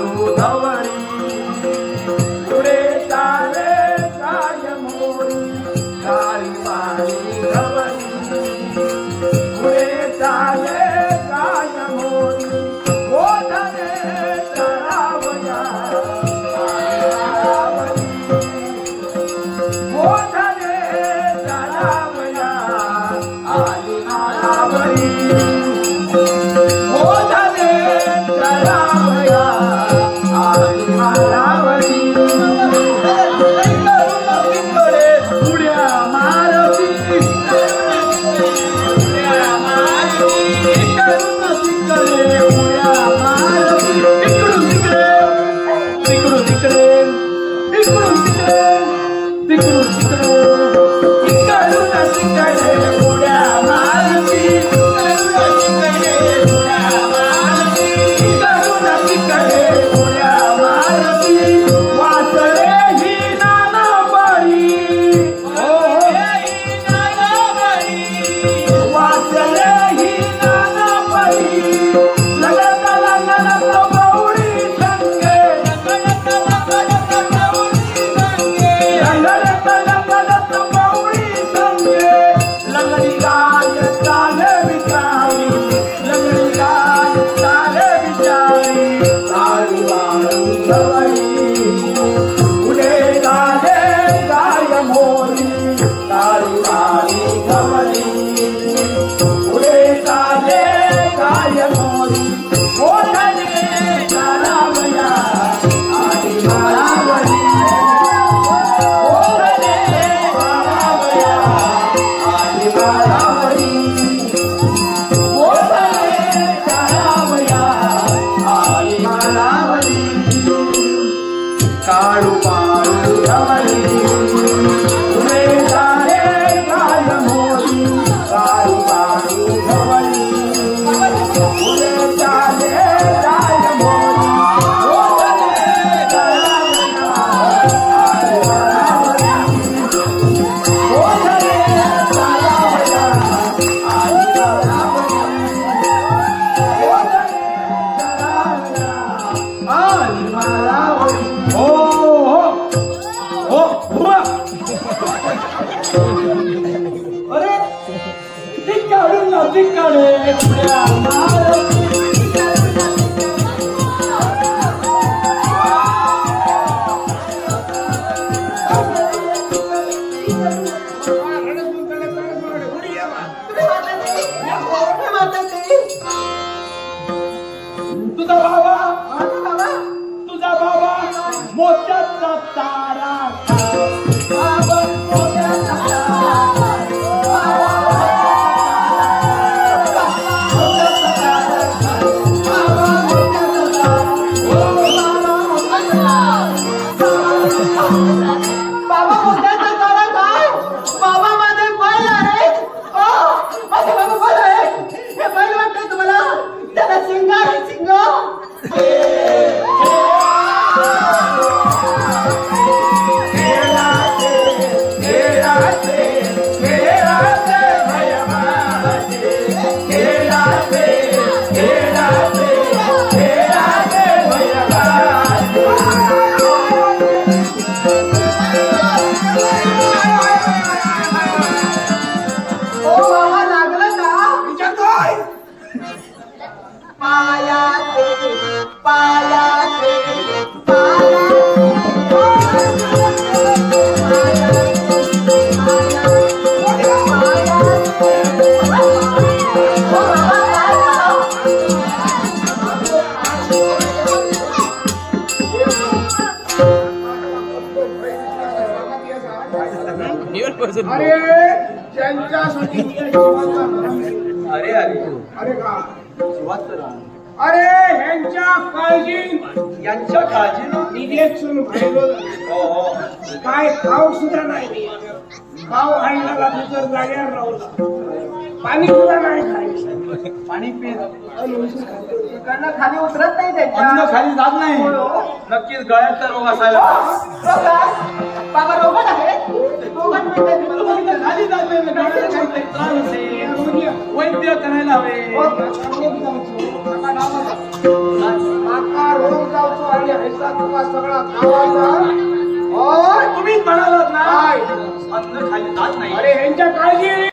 पाळू धवळी पुढे चाले काय मोरी काळी पाळी धवळी पुढे चाले काय मोरी ओढणे चढावया ओढणे चढावया आली माळावरी ओढणे चढावया आली माळावरी उड्या मारती उड्या मारती उड्या मारती इकडून तिकडे तिकडून तिकडे इकडून तिकडे तिकडून तिकडे इकडून तिकडे उड्या मारती इकडून तिकडे उड्या मारती इकडून तिकडे उड्या मारती वासरे ही नानाबाई वासरे ही नानाबाई लगत लगत गौरी संगे लगत लगत गौरी संगे लंगडी गाय चाले बिचारी लंगडी गाय चाले बिचारी काळी वाळू धवळी पुढे गाले गाय मोरी काळी वाळू धवळी पुढे गाले गाय मोरी ओढणे चढावया आली माळावरी ओढणे चढावया आली माळावरी ओढणे चढावया आली माळावरी काळू पाळू धवळी पुढे चाले गाय मोरी काळू पाळू धवळी पुढे चाले गाय मोरी ओढणे चढावया आली माळावरी ओढणे चढावया आली माळावरी ओढणे चढावया आली माळावरी हो हो हो अरे तिकडून ना तिकडे उड्या मारती तुझा बाबा तुझा बाबा मोत्याचा तारा बाबा मोत्याचा बाबा मोत्याचा तारा काय बाबा माझे बैल आहे माझे बाबा बैल आहे हे बैल वाटतं तुम्हाला त्याला सिंग आहे सिंग अरे ज्यांच्यासाठी अरे अरे अरे का अरे ह्यांच्या काळजी यांच्या काळजीनं निघेचून राहिलो काय खाऊ सुद्धा नाही खाऊ खायला तर जाग्यावर राहूला पाणी सुद्धा नाही खायचं पाणी पित खाली उतरत नाही त्याच्या खाली जात नाही नक्कीच गळ्याचा रोग असायला बाबा रोगात आहे खाली जात नाही वैद्य करायला हवे रोग जाऊचो तुम्हा सगळा गावाचा तुम्हीच म्हणालात ना काय? अन्न खाली जात नाही. अरे ह्यांच्या काळजी